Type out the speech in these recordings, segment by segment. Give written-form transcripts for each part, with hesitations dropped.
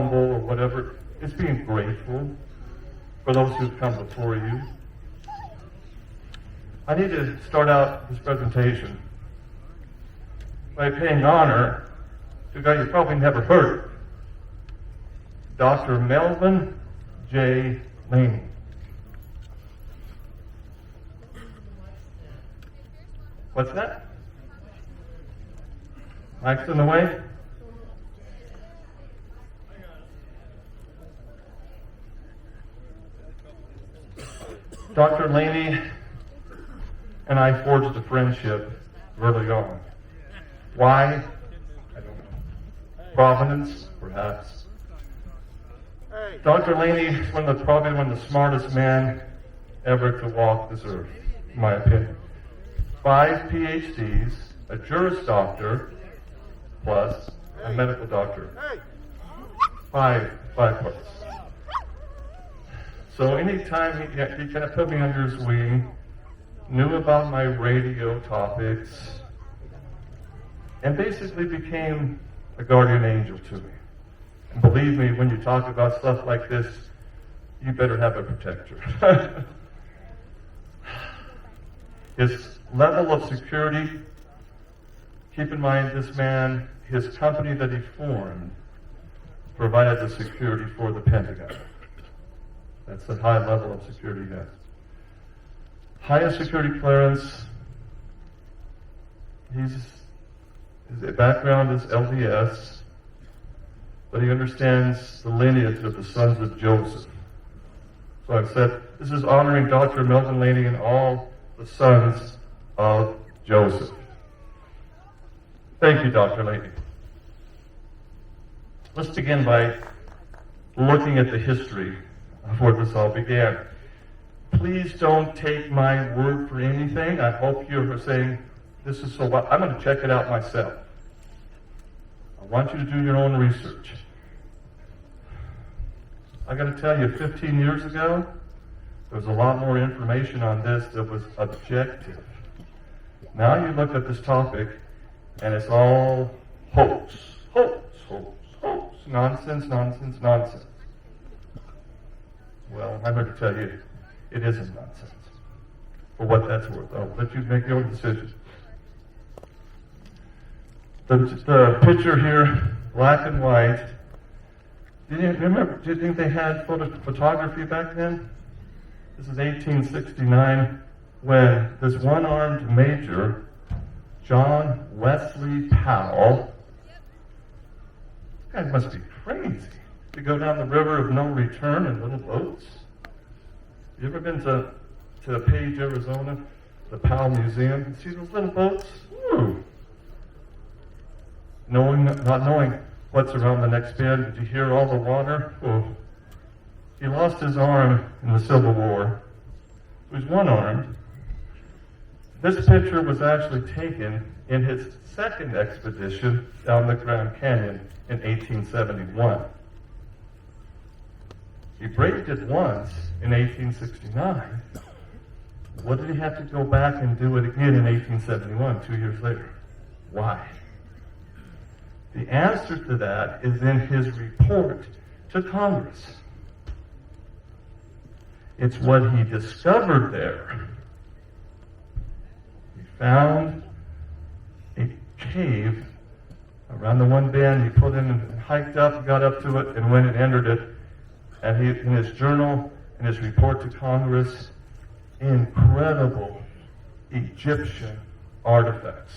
humble or whatever. It's being grateful for those who've come before you. I need to start out this presentation by paying honor to a guy you probably never heard of, Dr. Melvin J. Laney. What's that? Mike's in the way? Dr. Laney and I forged a friendship early on. Why? I don't know. Providence, perhaps. Dr. Laney is probably one of the smartest men ever to walk this earth, in my opinion. 5 PhDs, a Juris Doctor, plus a medical doctor. 5 plus. So anytime he kind of put me under his wing, knew about my radio topics, and basically became a guardian angel to me. And believe me, when you talk about stuff like this, you better have a protector. His level of security, keep in mind this man, his company that he formed, provided the security for the Pentagon. That's the high level of security he has. Highest security clearance. His background is LDS, but he understands the lineage of the sons of Joseph. So I've said, this is honoring Dr. Melvin Laney and all the sons of Joseph. Thank you, Dr. Laney. Let's begin by looking at the history of where this all began. Please don't take my word for anything. I hope you're saying, this is so what? I'm going to check it out myself. I want you to do your own research. I got to tell you, 15 years ago, there was a lot more information on this that was objective. Now you look at this topic, and it's all hoax. Nonsense. Well, I'm here to tell you, it isn't nonsense. For what that's worth, I'll let you make your own decision. The picture here, black and white. Do you think they had photography back then? This is 1869, when this one-armed major, John Wesley Powell, this guy must be crazy to go down the river of no return in little boats. You ever been to Page, Arizona, the Powell Museum? See those little boats? Woo. Not knowing what's around the next bend. Did you hear all the water? Oh. He lost his arm in the Civil War. He was one-armed. This picture was actually taken in his second expedition down the Grand Canyon in 1871. He braved it once in 1869. What did he have to go back and do it again in 1871, 2 years later? Why? The answer to that is in his report to Congress. It's what he discovered there. He found a cave around the one bend. He put in and hiked up, got up to it, and went and entered it. And he, in his journal, in his report to Congress, incredible Egyptian artifacts.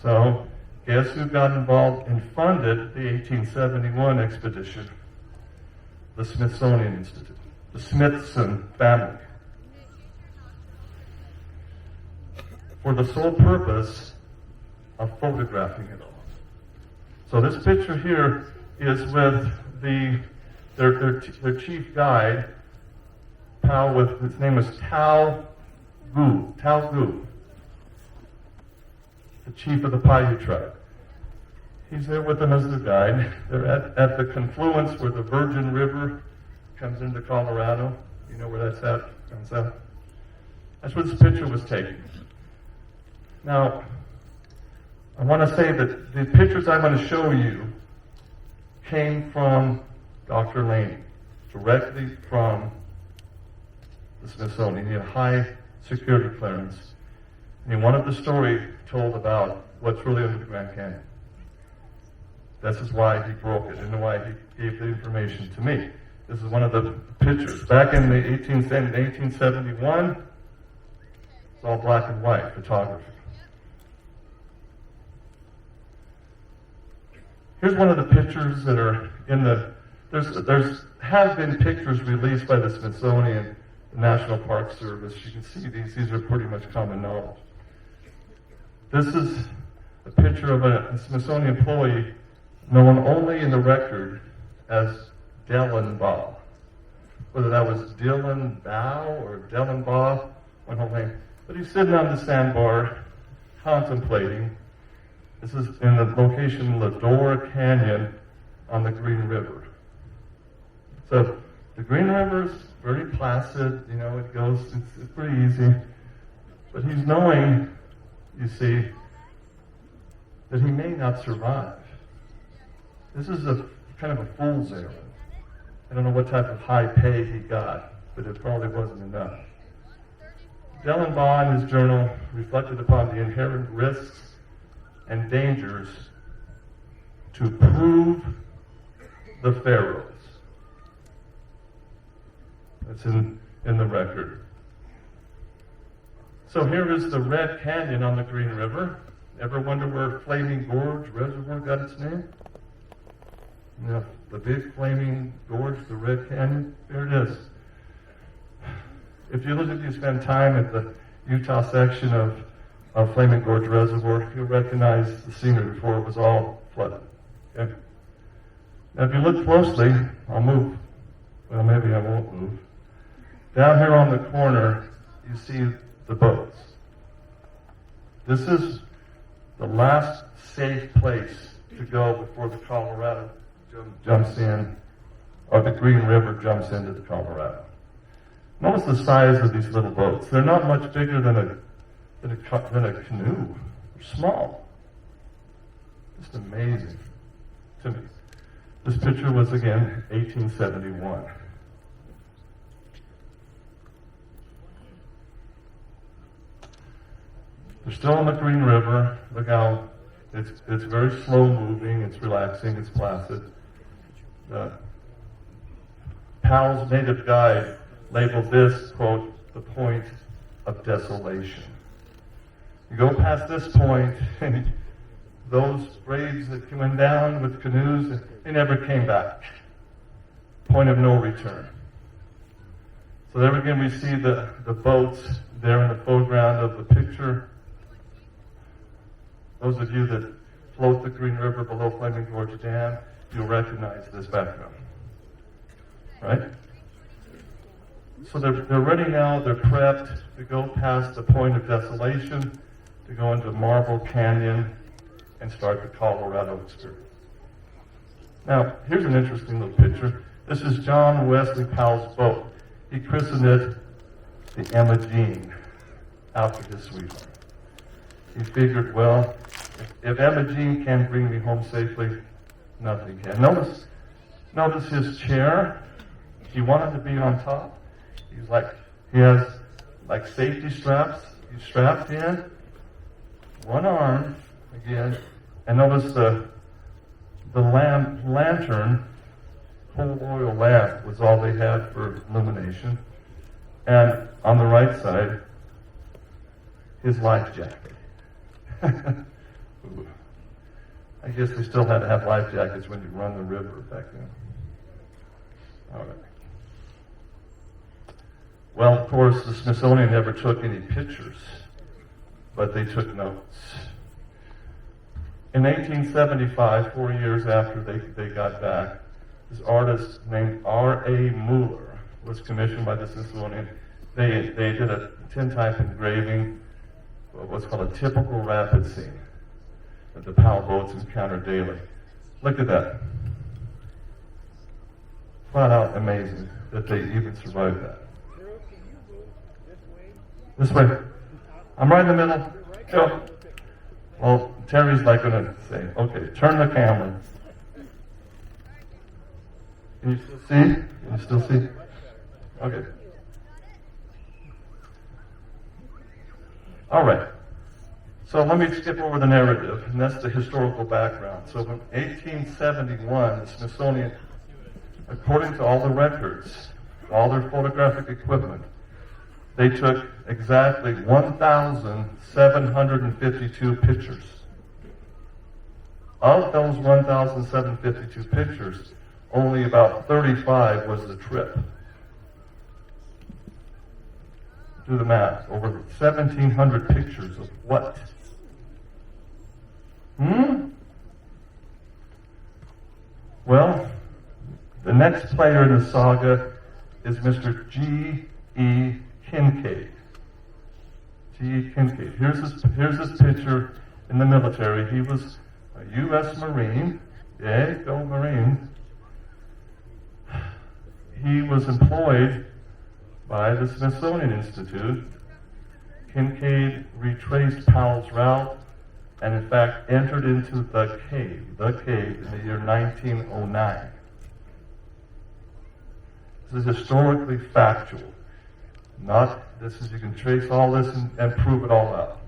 So, guess who got involved and funded the 1871 expedition? The Smithsonian Institute, the Smithson family. For the sole purpose of photographing it all. So this picture here is with their chief guide, his name is Tao Gu, the chief of the Paiute tribe. He's there with them as their guide. They're at the confluence where the Virgin River comes into Colorado. You know where that's at? Comes out. That's where this picture was taken. Now, I want to say that the pictures I'm going to show you came from Dr. Laney, directly from the Smithsonian. He had high security clearance. And he wanted the story told about what's really under the Grand Canyon. This is why he broke it and why he gave the information to me. This is one of the pictures. Back in the 1871, it's all black and white photography. Here's one of the pictures that are in the, there's have been pictures released by the Smithsonian, the National Park Service. You can see these are pretty much common knowledge. This is a picture of a Smithsonian employee known only in the record as Dylan Baugh. Whether that was Dylan Bow or Dylan Baugh, one whole thing. But he's sitting on the sandbar contemplating. This is in the location Ladora Canyon on the Green River. So the Green River is very placid, it goes, it's pretty easy. But he's knowing, you see, that he may not survive. This is a kind of a fool's errand. I don't know what type of high pay he got, but it probably wasn't enough. Dylan Baugh in his journal reflected upon the inherent risks and dangers to prove the pharaohs. That's in the record. So here is the Red Canyon on the Green River. Ever wonder where Flaming Gorge Reservoir got its name? The big Flaming Gorge, the Red Canyon, there it is. If you spend time at the Utah section of Flaming Gorge Reservoir, you'll recognize the scenery before it was all flooded. Okay? Now if you look closely, I'll move. Well, maybe I won't move. Down here on the corner, you see the boats. This is the last safe place to go before the Colorado jumps in, or the Green River jumps into the Colorado. Notice the size of these little boats. They're not much bigger than a canoe. They're small. Just amazing to me. This picture was, again, 1871. They're still on the Green River. Look how it's very slow moving, it's relaxing, it's placid. Powell's native guide labeled this, quote, the point of desolation. You go past this point, and those braves that went down with canoes, they never came back. Point of no return. So there again we see the boats there in the foreground of the picture. Those of you that float the Green River below Flaming Gorge Dam, you'll recognize this background. Right? So they're ready now, they're prepped to go past the point of desolation, to go into Marble Canyon and start the Colorado experience. Now, here's an interesting little picture. This is John Wesley Powell's boat. He christened it the Emma Jean, after his sweetheart. He figured, well, if Emma Jean can't bring me home safely, nothing can. Notice his chair. He wanted to be on top. He has like safety straps. He's strapped in, one arm again, and notice the lantern, whole oil lamp was all they had for illumination, and on the right side, his life jacket. I guess we still had to have life jackets when you run the river back then. All right. Well, of course, the Smithsonian never took any pictures, but they took notes. In 1875, 4 years after they got back, this artist named R.A. Mueller was commissioned by the Smithsonian. They did a tintype engraving of what's called a typical rapid scene that the Powell boats encounter daily. Look at that. Flat out amazing that they even survived that. This way. I'm right in the middle. Go. Well, Terry's like going to say, okay, turn the camera. Can you still see? Can you still see? Okay. All right. So let me skip over the narrative, and that's the historical background. So in 1871, the Smithsonian, according to all the records, all their photographic equipment, they took exactly 1,752 pictures. Of those 1,752 pictures, only about 35 was the trip. Do the math. Over 1,700 pictures of what? Well, the next player in the saga is Mr. G.E. Kincaid. G.E. Kincaid. Here's his picture in the military. He was a U.S. Marine. Yay, go Marines. He was employed by the Smithsonian Institute. Kincaid retraced Powell's route and in fact entered into the cave in the year 1909. This is historically factual. Not this is you can trace all this and prove it all out.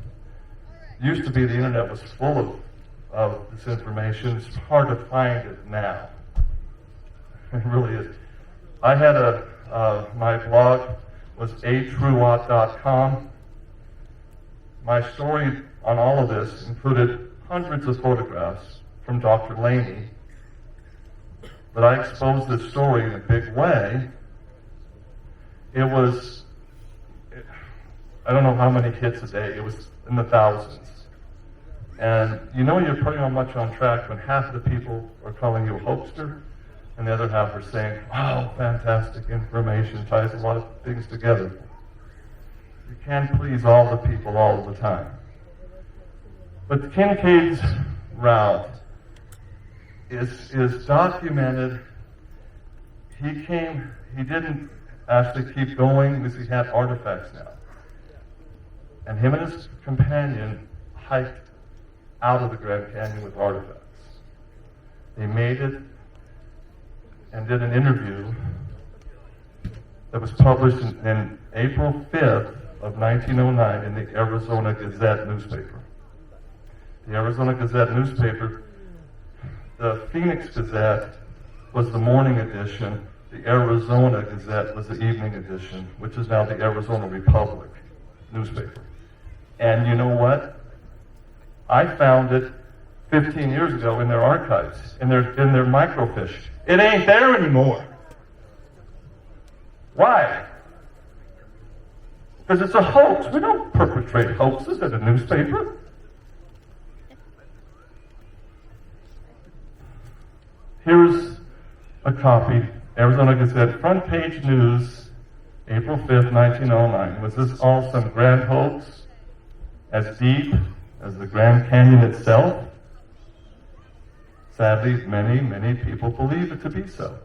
Used to be the internet was full of this information. It's hard to find it now. It really is. I had my blog was atrueott.com. My story on all of this included hundreds of photographs from Dr. Laney, but I exposed this story in a big way. It was, I don't know how many hits a day, it was in the thousands. And you know you're pretty much on track when half of the people are calling you a hoaxer, and the other half are saying, wow, fantastic information, ties a lot of things together. You can't please all the people all the time. But Kincaid's route is documented. He didn't actually keep going because he had artifacts now. And him and his companion hiked out of the Grand Canyon with artifacts. They made it and did an interview that was published in April 5th of 1909 in the Arizona Gazette newspaper. The Arizona Gazette newspaper, the Phoenix Gazette was the morning edition, the Arizona Gazette was the evening edition, which is now the Arizona Republic newspaper. And you know what? I found it 15 years ago in their archives, in their microfiche. It ain't there anymore. Why? Because it's a hoax. We don't perpetrate hoaxes at a newspaper. Here's a copy, Arizona Gazette, front page news, April 5th, 1909. Was this all some grand hoax, as deep as the Grand Canyon itself? Sadly, many, many people believe it to be so.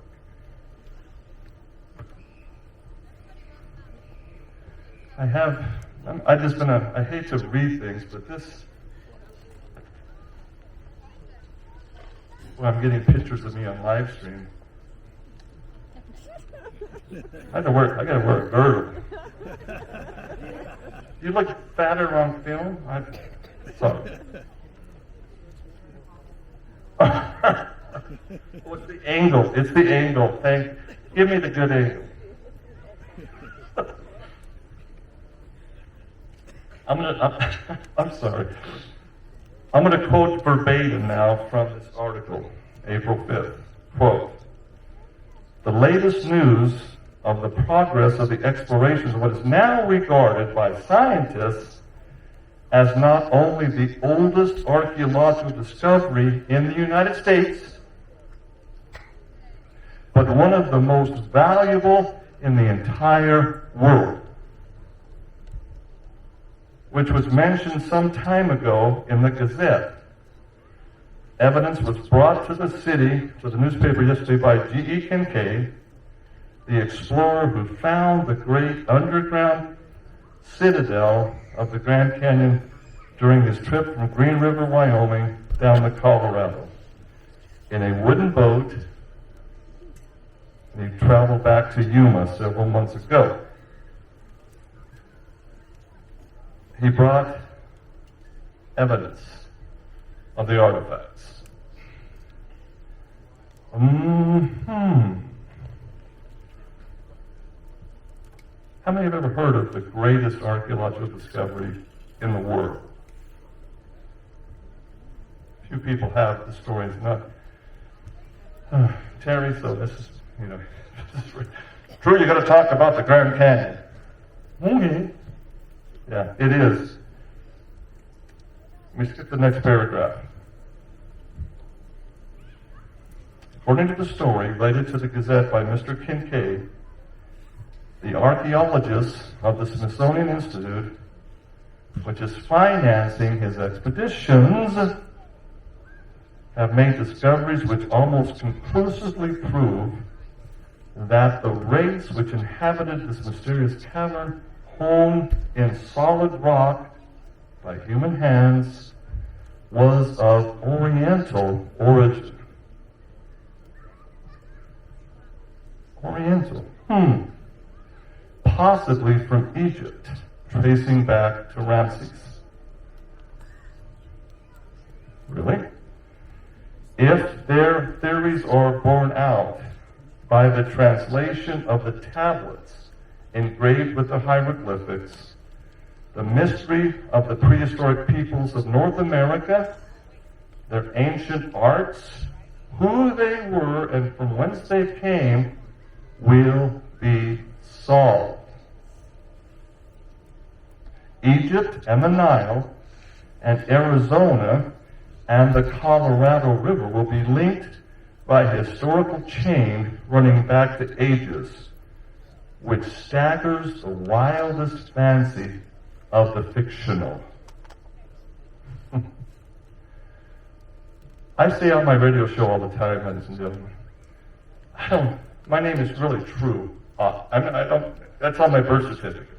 I hate to read things, but this, well, I'm getting pictures of me on live stream. I gotta wear a girdle. You look fatter on film? Sorry. What's the angle? It's the angle. Give me the good angle. I'm sorry. I'm going to quote verbatim now from this article, April 5th. Quote, "The latest news of the progress of the explorations of what is now regarded by scientists as not only the oldest archaeological discovery in the United States, but one of the most valuable in the entire world, which was mentioned some time ago in the Gazette. Evidence was brought to the newspaper yesterday by G.E. Kincaid, the explorer who found the great underground citadel of the Grand Canyon during his trip from Green River, Wyoming, down the Colorado in a wooden boat, and he traveled back to Yuma several months ago. He brought evidence of the artifacts. How many have ever heard of the greatest archaeological discovery in the world? Few people have. The story's not. Terry, so this is, True, you got to talk about the Grand Canyon. Okay. Yeah, it is. Let me skip the next paragraph. According to the story related to the Gazette by Mr. Kincaid, the archaeologists of the Smithsonian Institute, which is financing his expeditions, have made discoveries which almost conclusively prove that the race which inhabited this mysterious cavern, honed in solid rock by human hands, was of Oriental origin. Oriental. Possibly from Egypt, tracing back to Ramses. Really? If their theories are borne out by the translation of the tablets engraved with the hieroglyphics, the mystery of the prehistoric peoples of North America, their ancient arts, who they were and from whence they came, will be solved. Egypt and the Nile and Arizona and the Colorado River will be linked by a historical chain running back to ages, which staggers the wildest fancy of the fictional. I say on my radio show all the time, ladies and gentlemen, my name is really True Ott. That's on my birth certificate.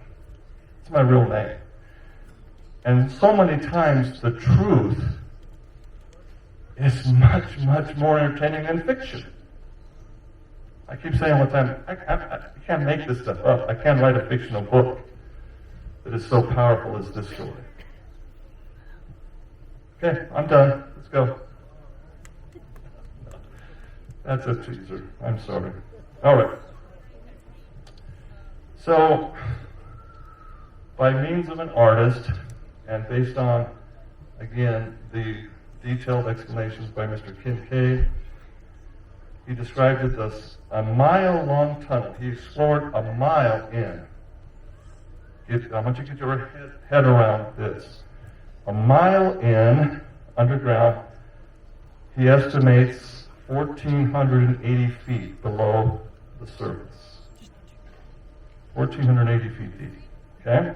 It's my real name. And so many times the truth is much, much more entertaining than fiction. I keep saying all the time, I can't make this stuff up. I can't write a fictional book that is so powerful as this story. Okay, I'm done. Let's go. That's a teaser. I'm sorry. All right. So, by means of an artist, and based on, again, the detailed explanations by Mr. Kincaid, he described it as a mile-long tunnel. He explored a mile in. I want you to get your head around this. A mile in, underground, he estimates 1,480 feet below the surface. 1,480 feet deep. Okay?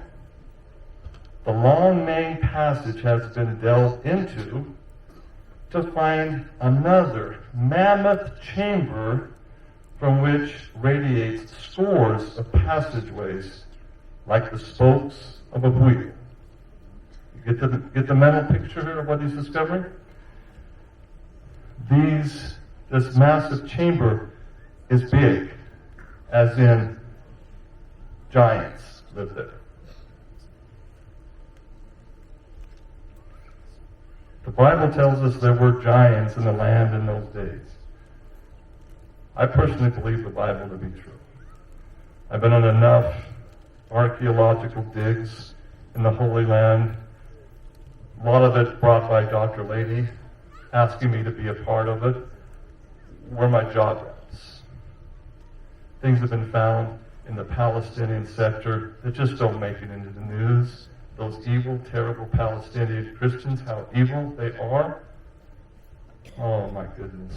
The long main passage has been delved into to find another mammoth chamber from which radiates scores of passageways like the spokes of a wheel. You get the mental picture here of what he's discovering? This massive chamber is big, as in giants live there. The Bible tells us there were giants in the land in those days. I personally believe the Bible to be true. I've been on enough archaeological digs in the Holy Land, a lot of it brought by Dr. Lady, asking me to be a part of it, where my jaw drops. Things have been found in the Palestinian sector that just don't make it into the news. Those evil, terrible Palestinian Christians, how evil they are. Oh my goodness.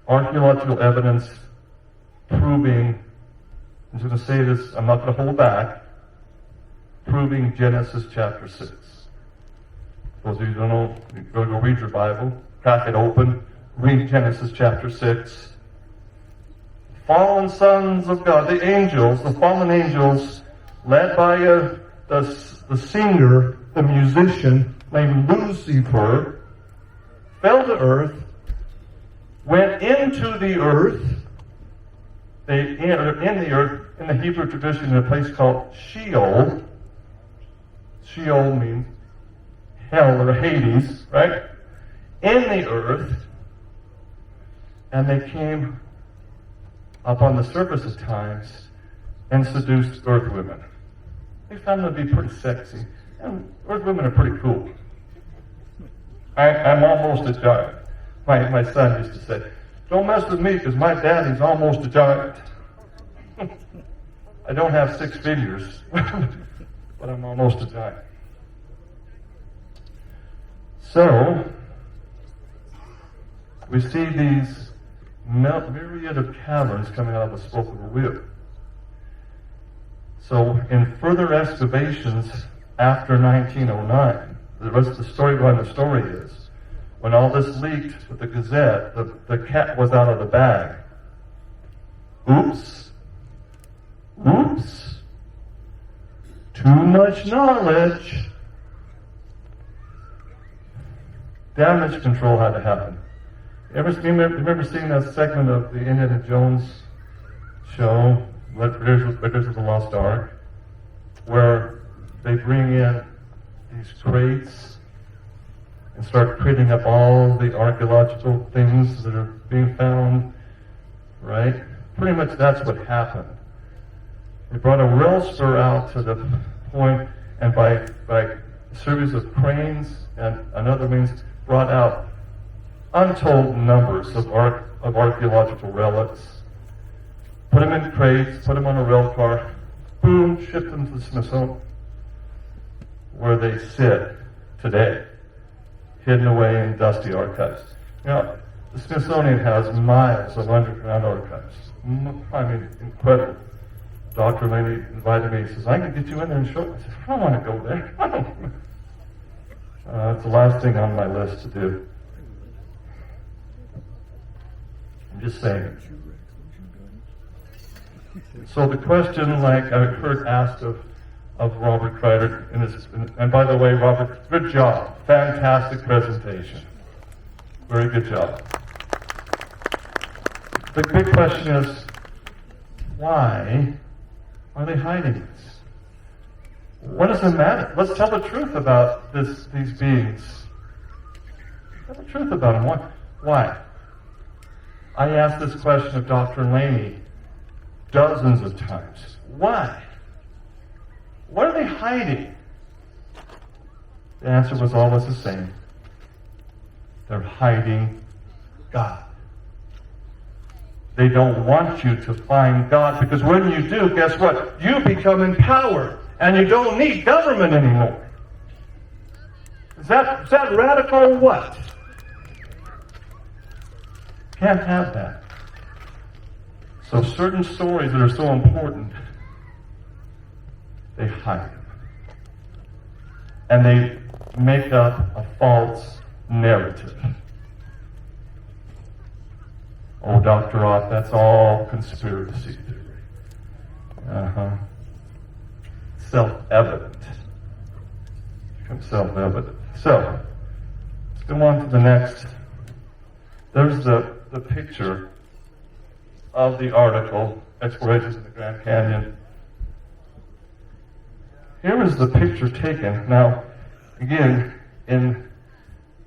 Archaeological evidence proving, I'm just going to say this, I'm not going to hold back, proving Genesis chapter 6. Those of you who don't know, you go read your Bible, crack it open, read Genesis chapter 6. Fallen sons of God, the angels, the fallen angels, led by the singer, the musician named Lucifer, fell to earth, went into the earth. They entered in the earth, in the Hebrew tradition, in a place called Sheol. Sheol means hell or Hades, right? In the earth. And they came up on the surface at times and seduced earth women. They found them to be pretty sexy. And earth women are pretty cool. I'm almost a giant. My son used to say, don't mess with me because my daddy's almost a giant. I don't have 6 figures, but I'm almost a giant. So, we see these myriad of caverns coming out of the spoke of a wheel. So, in further excavations after 1909, the rest of the story behind the story is, when all this leaked with the Gazette, the cat was out of the bag. Oops. Oops. Too much knowledge. Damage control had to happen. Remember seeing that segment of the Indiana Jones show, Raiders of the Lost Ark, where they bring in these crates and start cleaning up all the archaeological things that are being found, right? Pretty much that's what happened. They brought a rail spur out to the point, and by a series of cranes and another means, brought out untold numbers of archaeological relics, put them in crates, put them on a rail car, boom, shipped them to the Smithsonian, where they sit today, hidden away in dusty archives. Now, the Smithsonian has miles of underground archives. I mean, incredible. Dr. Laney invited me. He says, I can get you in there and show you. I said, I don't want to go there. I don't. It's the last thing on my list to do. I'm just saying. So the question, like I heard asked of Robert Kreider, and by the way, Robert, good job. Fantastic presentation. Very good job. The big question is, why are they hiding this? What does it matter? Let's tell the truth about these beings. Tell the truth about them. Why? I asked this question of Dr. Laney dozens of times. Why? What are they hiding? The answer was always the same. They're hiding God. They don't want you to find God, because when you do, guess what? You become empowered, and you don't need government anymore. Is that radical or what? Can't have that. So certain stories that are so important, they hide them. And they make up a false narrative. Oh, Dr. Ott, that's all conspiracy theory. Self-evident. Becomes self-evident. So, let's go on to the next. There's the picture of the article, Explorations in the Grand Canyon. Here is the picture taken. Now, again,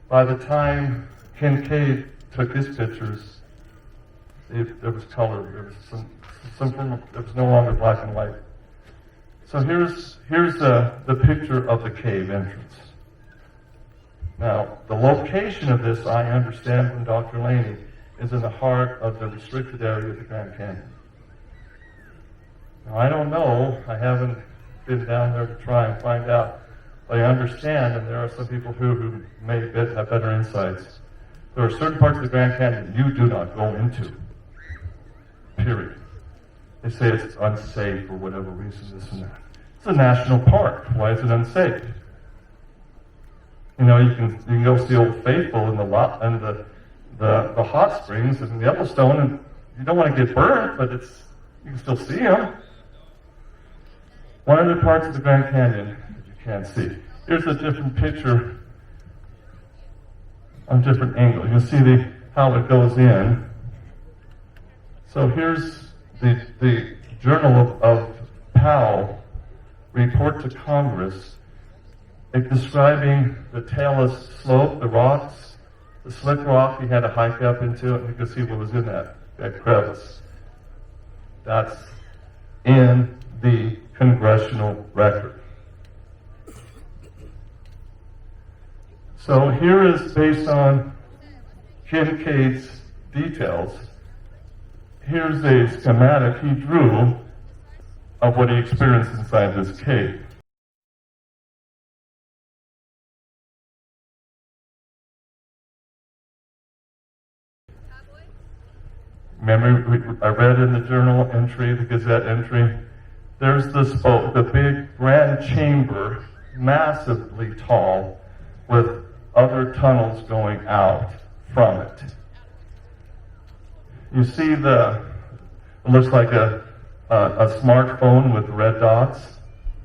by the time Kincaid took his pictures, there was color. There was there was no longer black and white. So here's the picture of the cave entrance. Now, the location of this, I understand from Dr. Laney, is in the heart of the restricted area of the Grand Canyon. Now, I don't know. I haven't been down there to try and find out. But I understand, and there are some people who may have better insights. There are certain parts of the Grand Canyon you do not go into. Period. They say it's unsafe for whatever reason, this and that. It's a national park. Why is it unsafe? You know, you can go see Old Faithful and the hot springs in Yellowstone, and you don't want to get burnt, but you can still see them. One of the parts of the Grand Canyon that you can't see. Here's a different picture on different angle. You can see how it goes in. So here's the Journal of Powell report to Congress describing the talus slope, the rocks, the slick rock he had to hike up into, and you can see what was in that crevice. That's in the congressional record. So here is based on Kincaid's details. Here's a schematic he drew of what he experienced inside this cave. Remember, I read in the journal entry, the Gazette entry, there's the big grand chamber, massively tall, with other tunnels going out from it. You see it looks like a smartphone with red dots.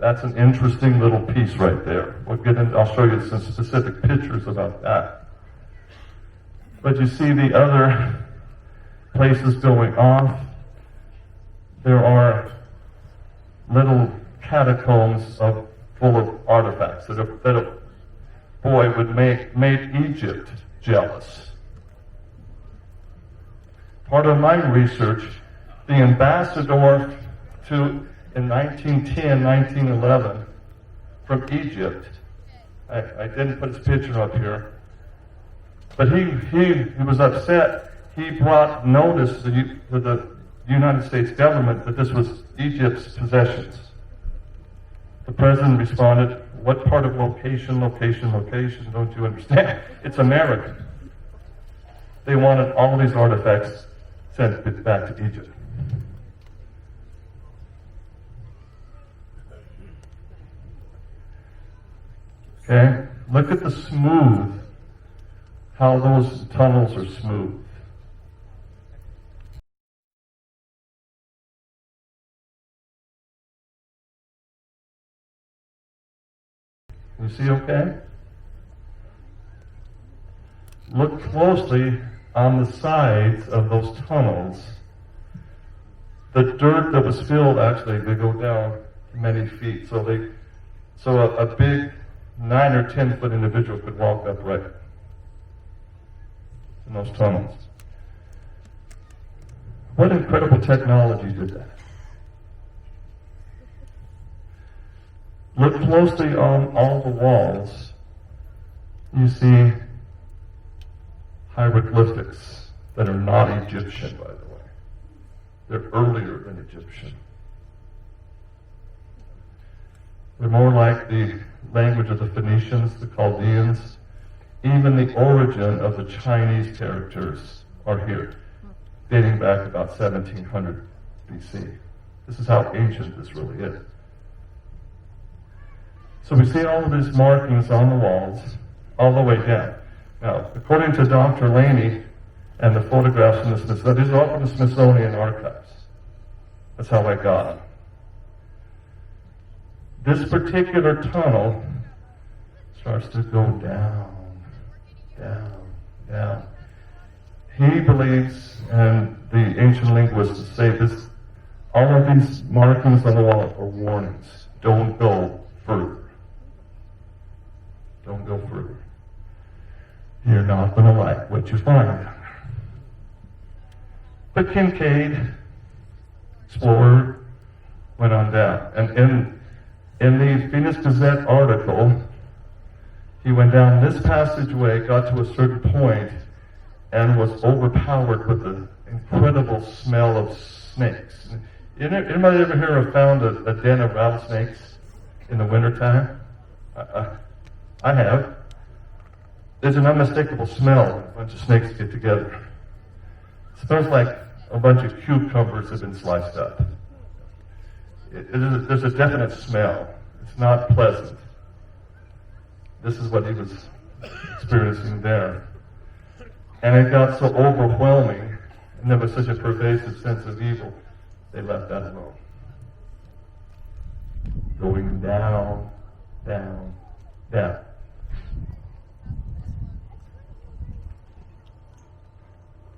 That's an interesting little piece right there. I'll show you some specific pictures about that. But you see the other places going off. There are little catacombs full of artifacts that a boy would make Egypt jealous. Part of my research, the ambassador in 1910, 1911 from Egypt, I didn't put his picture up here, but he was upset. He brought notice to the United States government that this was Egypt's possessions. The president responded, "What part of location don't you understand? It's American." They wanted all these artifacts sent back to Egypt. Okay, look at the smooth, how those tunnels are smooth. You see okay? Look closely on the sides of those tunnels. The dirt that was filled, actually, they go down many feet. So a big 9 or 10 foot individual could walk upright in those tunnels. What incredible technology did that? Look closely on all the walls. You see hieroglyphics that are not Egyptian, by the way. They're earlier than Egyptian. They're more like the language of the Phoenicians, the Chaldeans. Even the origin of the Chinese characters are here, dating back about 1700 BC. This is how ancient this really is. So we see all of these markings on the walls, all the way down. Now, according to Dr. Laney and the photographs in the Smithsonian, these are all from the Smithsonian archives. That's how I got them. This particular tunnel starts to go down, down, down. He believes, and the ancient linguists say this, all of these markings on the wall are warnings. Don't go further. Don't go further. You're not going to like what you find down there. But Kincaid, explorer, went on down. And in the Phoenix Gazette article, he went down this passageway, got to a certain point, and was overpowered with the incredible smell of snakes. Anybody ever here have found a den of rattlesnakes in the wintertime? I have. There's an unmistakable smell when a bunch of snakes get together. It smells like a bunch of cucumbers have been sliced up. There's a definite smell. It's not pleasant. This is what he was experiencing there. And it got so overwhelming, and there was such a pervasive sense of evil, they left that alone. going down, down, down.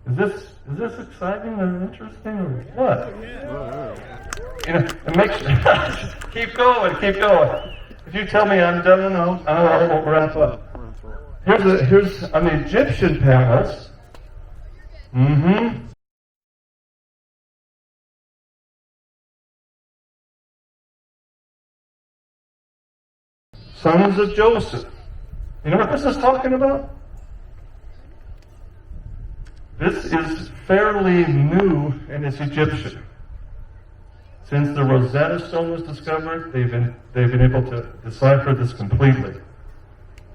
Is this exciting or interesting or what? You know, it makes keep going. If you tell me I'm done, I won't wrap up. Here's on the Egyptian panels. Sons of Joseph. You know what this is talking about? This is fairly new and it's Egyptian. Since the Rosetta Stone was discovered, they've been able to decipher this completely.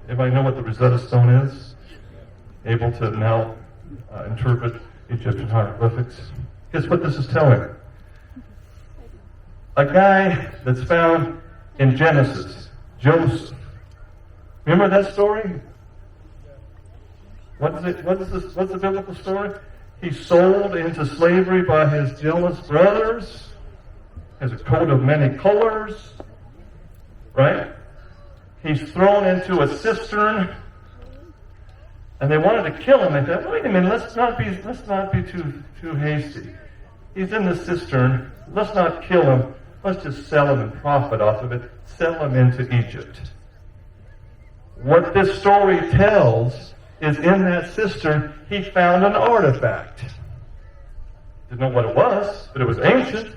Everybody know what the Rosetta Stone is? Able to now interpret Egyptian hieroglyphics. Guess what this is telling? A guy that's found in Genesis, Joseph. Remember that story? What's the biblical story? He's sold into slavery by his jealous brothers. Has a coat of many colors. Right? He's thrown into a cistern. And they wanted to kill him. They thought, wait a minute, let's not be too hasty. He's in the cistern. Let's not kill him. Let's just sell him and profit off of it. Sell him into Egypt. What this story tells is in that cistern, he found an artifact. Didn't know what it was, but it was ancient.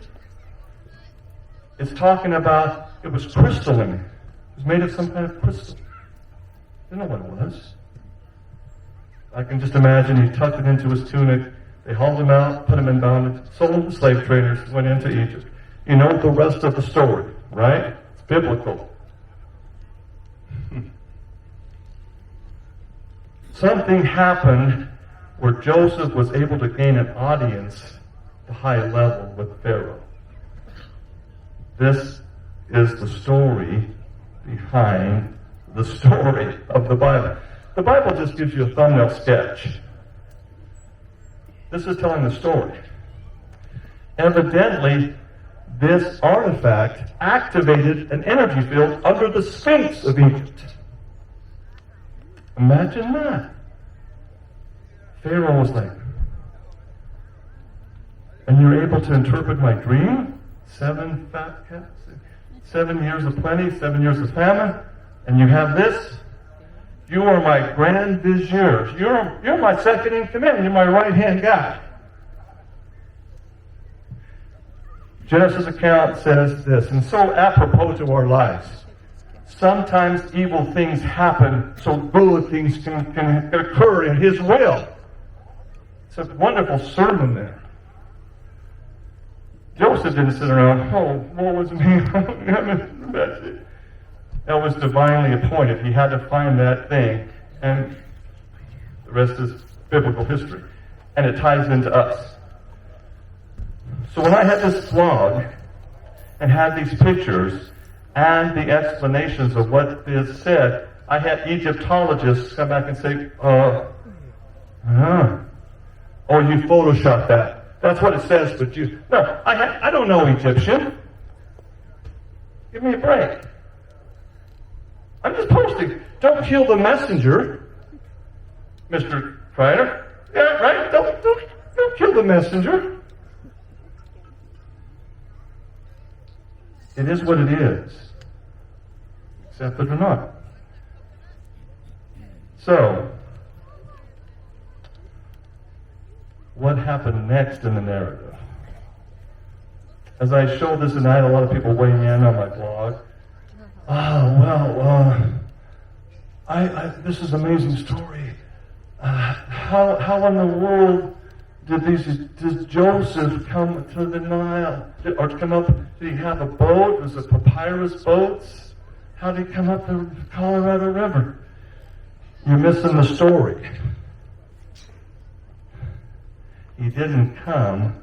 It's talking about, it was crystalline. It was made of some kind of crystal. Didn't know what it was. I can just imagine he tucked it into his tunic. They hauled him out, put him in bondage, sold him to slave traders, went into Egypt. You know the rest of the story, right? It's biblical. Something happened where Joseph was able to gain an audience at a high level with Pharaoh. This is the story behind the story of the Bible. The Bible just gives you a thumbnail sketch. This is telling the story. Evidently, this artifact activated an energy field under the Sphinx of Egypt. Imagine that. Pharaoh was like, and you're able to interpret my dream? 7 fat cats, 7 years of plenty, 7 years of famine, and you have this? You are my grand vizier. You're my second in command. You're my right-hand guy. Genesis account says this, and so apropos to our lives. Sometimes evil things happen so good things can occur in His will. It's a wonderful sermon there. Joseph didn't sit around, oh, woe is me. That was divinely appointed. He had to find that thing, and the rest is biblical history. And it ties into us. So when I had this blog and had these pictures and the explanations of what is said, I had Egyptologists come back and say, oh, you photoshopped that. That's what it says, but you... No, I don't know Egyptian. Give me a break. I'm just posting. Don't kill the messenger, Mr. Kreider. Yeah, right? Don't kill the messenger. It is what it is. Accept it or not. So, what happened next in the narrative? As I showed this, and I had a lot of people weighing in on my blog. This is an amazing story. How in the world did Joseph come to the Nile? Or come up, did he have a boat? Was it papyrus boats? How did he come up the Colorado River? You're missing the story. He didn't come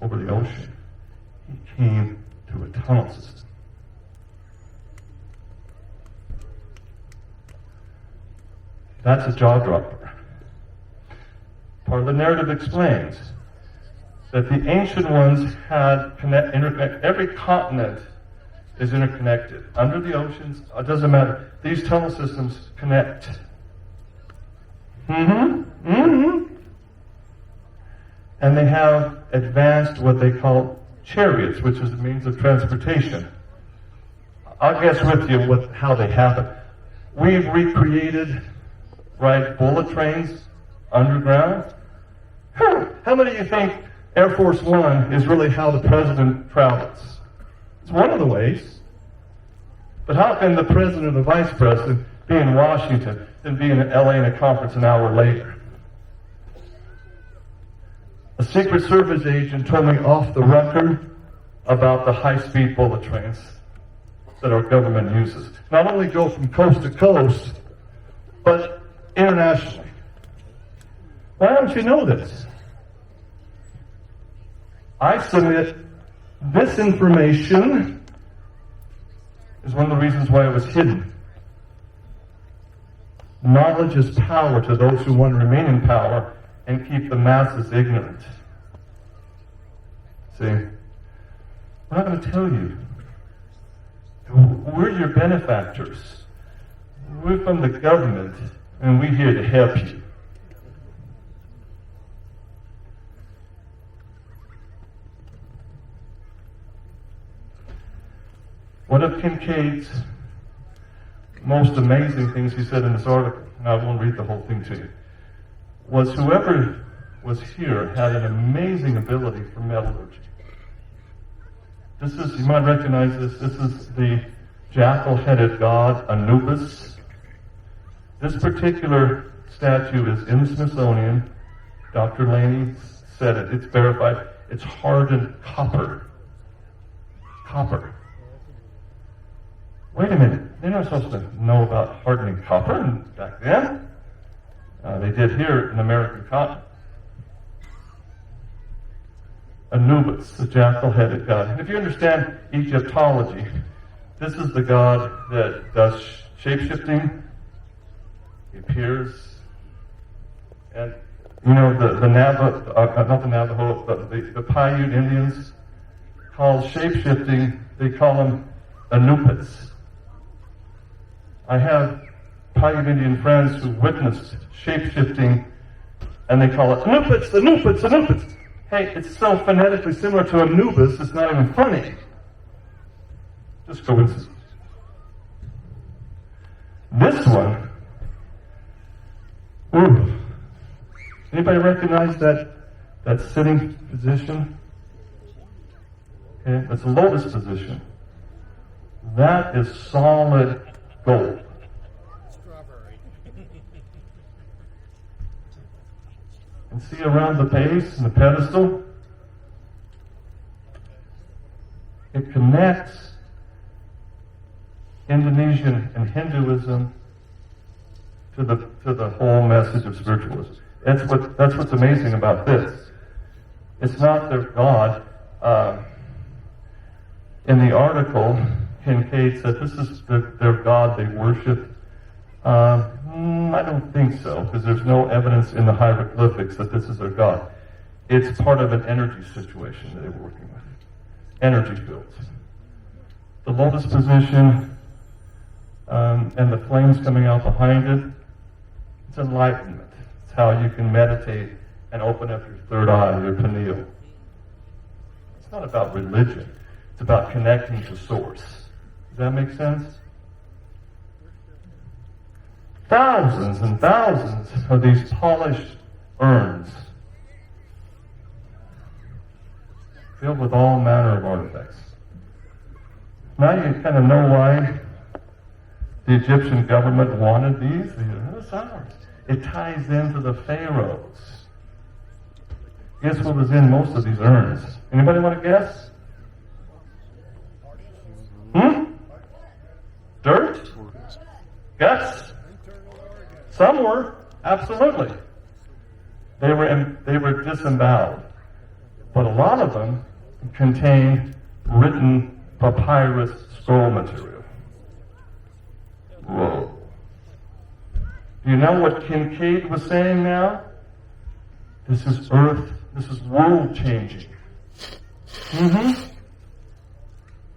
over the ocean. He came to a tunnel system. That's a jaw dropper. Part of the narrative explains that the ancient ones had interconnect every continent is interconnected. Under the oceans, it doesn't matter. These tunnel systems connect. And they have advanced what they call chariots, which is a means of transportation. I'll guess with you how they happen. We've recreated, bullet trains underground. How many of you think Air Force One is really how the president travels? It's one of the ways. But how can the president or the vice president be in Washington and be in LA in a conference an hour later? A Secret Service agent told me off the record about the high-speed bullet trains that our government uses. Not only go from coast to coast, but internationally. Why don't you know this? I submit this information is one of the reasons why it was hidden. Knowledge is power to those who want to remain in power and keep the masses ignorant. See, we're not going to tell you. We're your benefactors. We're from the government, and we're here to help you. One of Kincaid's most amazing things he said in this article, and I won't read the whole thing to you, was whoever was here had an amazing ability for metallurgy. This is, you might recognize this, this is the jackal-headed god Anubis. This particular statue is in the Smithsonian. Dr. Laney said it. It's verified. It's hardened copper. Copper. Wait a minute. They're not supposed to know about hardening copper back then. They did here in American continent. Anubis, the jackal-headed god. And if you understand Egyptology, this is the god that does shape-shifting. He appears. And, you know, the Navajo, the Paiute Indians call shape-shifting, they call him Anubis. I have Paiute Indian friends who witnessed shape-shifting, and they call it Anubis, Anubis, Anubis. Hey, it's so phonetically similar to Anubis, it's not even funny. Just coincidence. This one, anybody recognize that sitting position? Okay, that's a lotus position. That is solid gold. And see around the base and the pedestal? It connects Indonesian and Hinduism to the whole message of spiritualism. That's what's amazing about this. It's not their God. In the article, Kincaid said this is their God they worship. I don't think so, because there's no evidence in the hieroglyphics that this is their God. It's part of an energy situation that they're working with. Energy fields. The lotus position and the flames coming out behind it, it's enlightenment. It's how you can meditate and open up your third eye, your pineal. It's not about religion. It's about connecting to source. Does that make sense? Thousands and thousands of these polished urns filled with all manner of artifacts. Now you kind of know why the Egyptian government wanted these. It's ours. It ties into the pharaohs. Guess what was in most of these urns? Anybody want to guess? Dirt? Guts? Some were, absolutely. They were disemboweled. But a lot of them contained written papyrus scroll material. Whoa. Do you know what Kincaid was saying now? This is earth, this is world changing.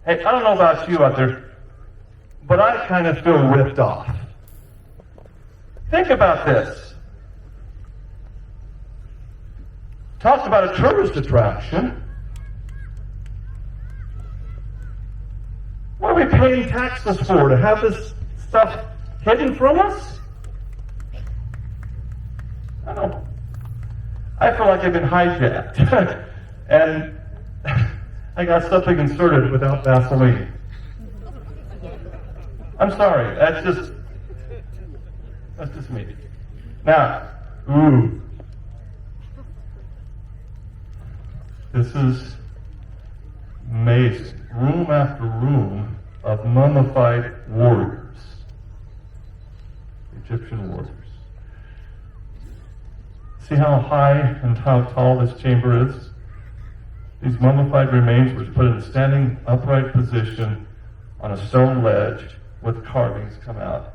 Hey, I don't know about you out there, but I kind of feel ripped off. Think about this. Talk about a tourist attraction. What are we paying taxes for? To have this stuff hidden from us? I don't know. I feel like I've been hijacked. And I got something inserted without Vaseline. I'm sorry. That's just me. Now, this is amazing. Room after room of mummified warriors. Egyptian warriors. See how high and how tall this chamber is? These mummified remains were put in a standing upright position on a stone ledge with carvings come out.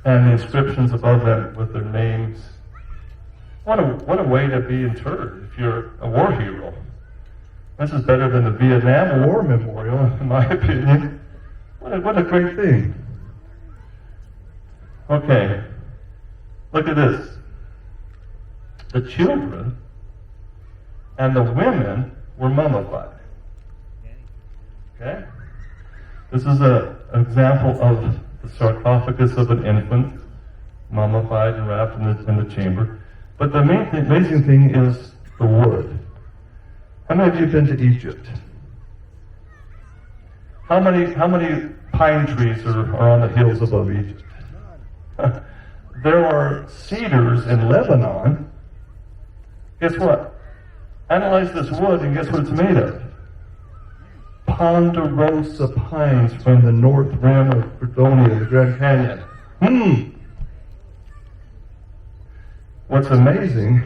And the inscriptions above them with their names. What a way to be interred if you're a war hero. This is better than the Vietnam War Memorial, in my opinion. What a great thing. Okay, look at this. The children and the women were mummified. Okay? This is an example of the sarcophagus of an infant, mummified and wrapped in the chamber. But the amazing thing is the wood. How many of you have been to Egypt? How many pine trees are on the hills above Egypt? There are cedars in Lebanon. Guess what? Analyze this wood and guess what it's made of? Ponderosa pines from the north rim of Fredonia, the Grand Canyon. What's amazing,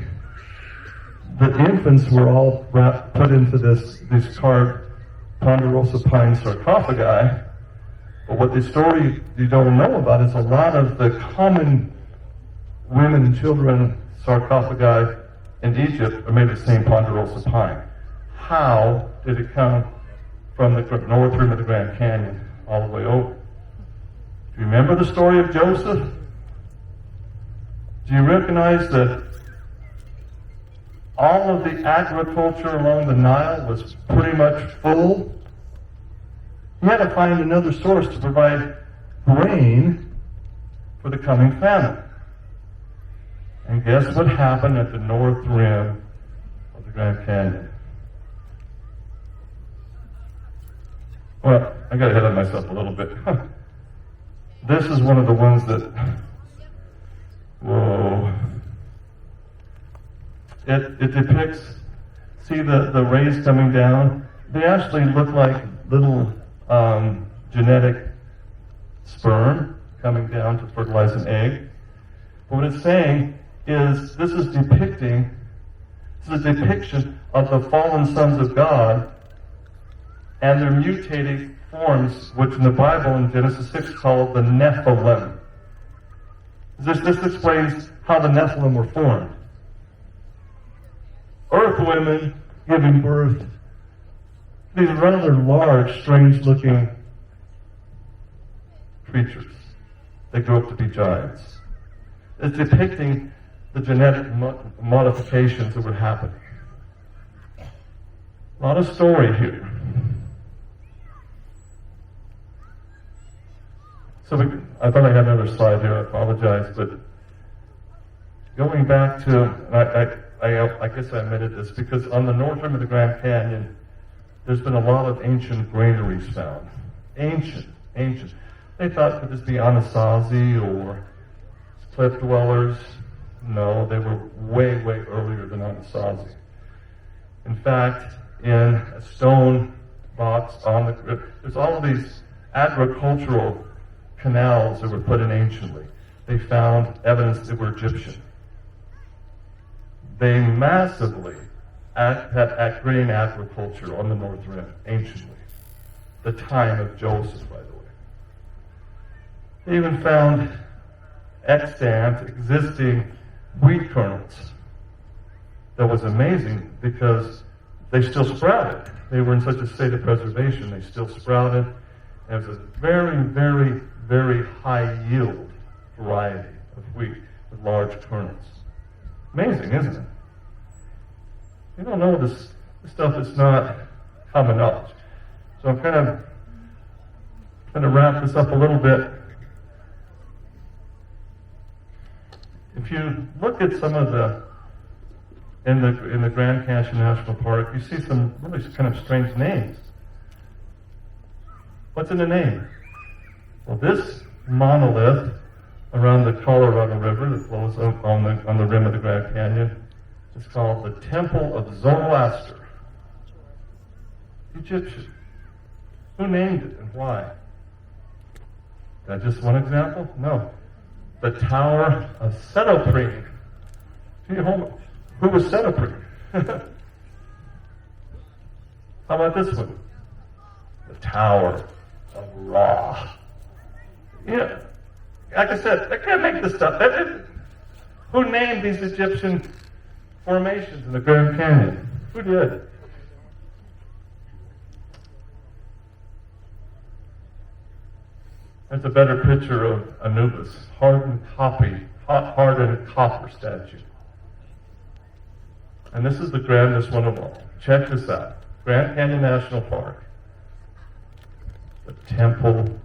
the infants were all put into these carved Ponderosa pine sarcophagi. But what the story you don't know about is a lot of the common women and children sarcophagi in Egypt are made of the same Ponderosa pine. How did it come from the north rim of the Grand Canyon all the way over? Do you remember the story of Joseph? Do you recognize that all of the agriculture along the Nile was pretty much full? He had to find another source to provide grain for the coming famine. And guess what happened at the north rim of the Grand Canyon? Well, I got ahead of myself a little bit. This is one of the ones that, whoa. It depicts, see the rays coming down? They actually look like little genetic sperm coming down to fertilize an egg. But what it's saying is this is a depiction of the fallen sons of God and their mutating forms, which in the Bible in Genesis 6 called the Nephilim. This explains how the Nephilim were formed. Earth women giving birth to these rather large, strange-looking creatures. They grew up to be giants. It's depicting the genetic modifications that were happening. A lot of story here. So I thought I had another slide here. I apologize, but going back to, I guess I omitted this because on the north rim of the Grand Canyon, there's been a lot of ancient granaries found. Ancient. They thought, could this be Anasazi or cliff dwellers? No, they were way earlier than Anasazi. In fact, in a stone box on the, there's all of these agricultural canals that were put in anciently. They found evidence that were Egyptian. They massively had grain agriculture on the North Rim, anciently. The time of Joseph, by the way. They even found extant, existing wheat kernels. That was amazing because they still sprouted. They were in such a state of preservation, they still sprouted. And it was a very, very, very high yield variety of wheat with large kernels. Amazing, isn't it? You don't know this stuff is not common knowledge. So I'm kind of going to wrap this up a little bit. If you look at some of in the Grand Canyon National Park, you see some really kind of strange names. What's in the name? Well, this monolith around the Colorado River that flows up on the rim of the Grand Canyon is called the Temple of Zoroaster. Egyptian. Who named it and why? Is that just one example? No. The Tower of Setoprene. Who was Setoprene? How about this one? The Tower of Ra. Yeah. Like I said, I can't make this stuff. Who named these Egyptian formations in the Grand Canyon? Who did? That's a better picture of Anubis, hardened copper statue. And this is the grandest one of all. Check this out. Grand Canyon National Park. The Temple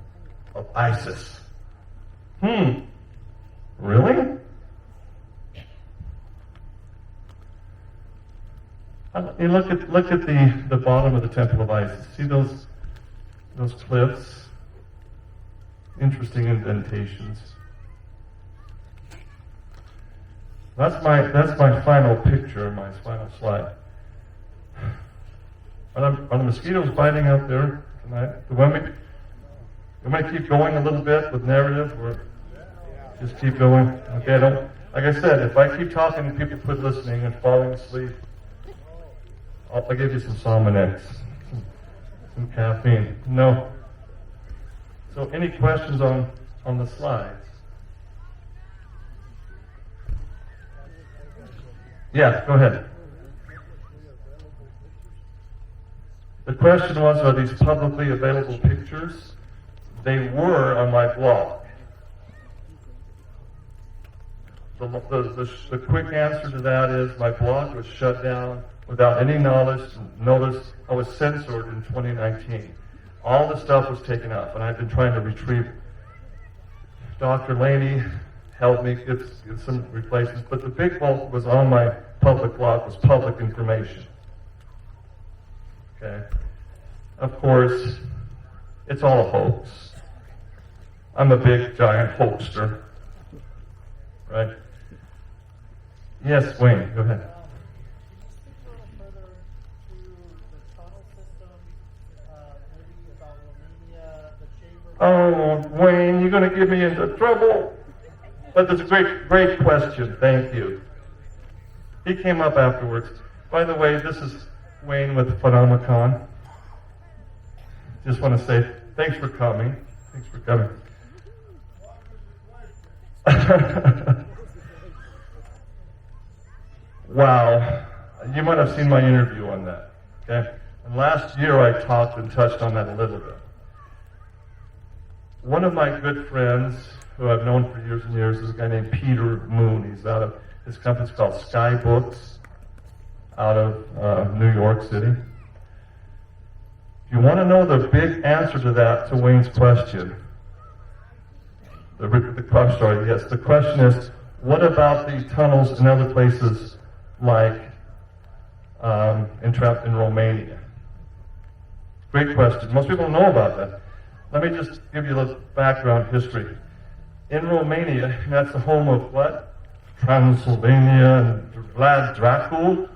of Isis. Really? You look at the bottom of the Temple of Isis. See those cliffs? Interesting indentations. That's my final picture, my final slide. Are the mosquitoes biting out there tonight? You want me to keep going a little bit with narrative, or just keep going? Okay, like I said, if I keep talking and people quit listening and falling asleep, I'll give you some Salmonex, some caffeine. No. So any questions on the slides? Yeah, go ahead. The question was, are these publicly available pictures? They were on my blog. The quick answer to that is my blog was shut down without any knowledge. Notice I was censored in 2019. All the stuff was taken up, and I've been trying to retrieve it. Dr. Laney helped me get some replacements, but the big bulk was on my public blog, was public information. Okay? Of course, it's all a hoax. I'm a big, giant hoaxer. Right? Yes, Wayne, go ahead. Oh, Wayne, you're going to get me into trouble. But that's a great question. Thank you. He came up afterwards. By the way, this is Wayne with Phenomicon. Just want to say thanks for coming. Thanks for coming. Wow. You might have seen my interview on that. Okay? And last year I talked and touched on that a little bit. One of my good friends, who I've known for years and years, is a guy named Peter Moon. He's out of, his company's called Sky Books, out of New York City. If you want to know the big answer to that, to Wayne's question, the question is, what about the tunnels in other places like entrapped in Romania? Great question. Most people don't know about that. Let me just give you a little background history. In Romania, that's the home of what? Transylvania and Vlad Dracul.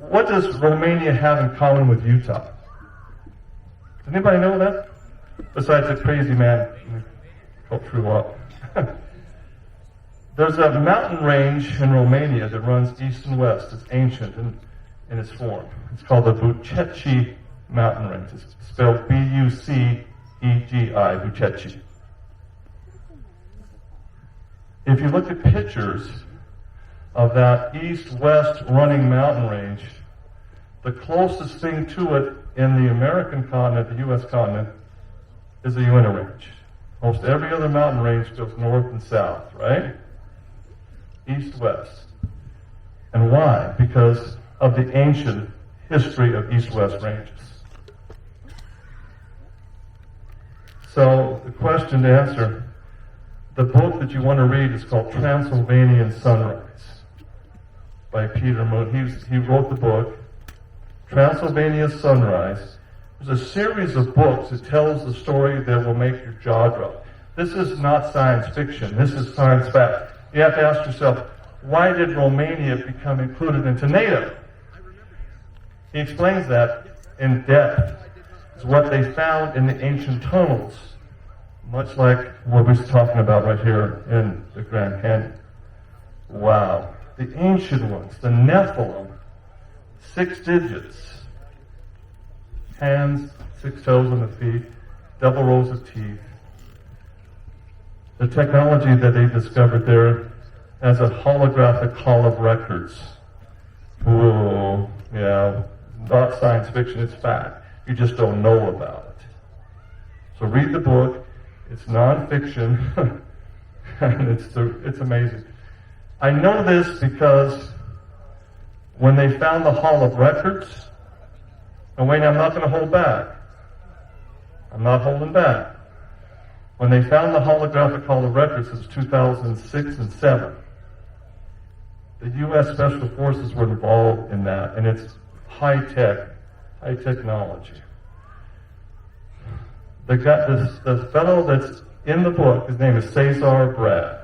What does Romania have in common with Utah? Does anybody know that? Besides the crazy man called True Ott. There's a mountain range in Romania that runs east and west. It's ancient in its form. It's called the Buceci mountain range. It's spelled B-U-C-E-G-I, Buceci. If you look at pictures of that east-west running mountain range, The closest thing to it in the American continent, the U.S. continent, is the Uinta Range. Most every other mountain range goes north and south, right? East-west. And why? Because of the ancient history of east-west ranges. So the question to answer, the book that you want to read is called Transylvanian Sunrise by Peter Moon. He wrote the book, Transylvania Sunrise. There's a series of books that tells the story that will make your jaw drop. This is not science fiction. This is science fact. You have to ask yourself, why did Romania become included into NATO? He explains that in depth. It's what they found in the ancient tunnels, much like what we're talking about right here in the Grand Canyon. Wow. The ancient ones, the Nephilim, 6 digits. Hands, 6 toes on the feet, double rows of teeth. The technology that they discovered there as a holographic hall of records. Ooh, yeah, not science fiction, it's fact. You just don't know about it. So read the book. It's nonfiction, and it's amazing. I know this because when they found the hall of records, and wait, I'm not going to hold back. I'm not holding back. When they found the holographic hall of records, it was 2006 and 7. The U.S. Special Forces were involved in that, and it's high technology. The fellow that's in the book, his name is Cesar Brad.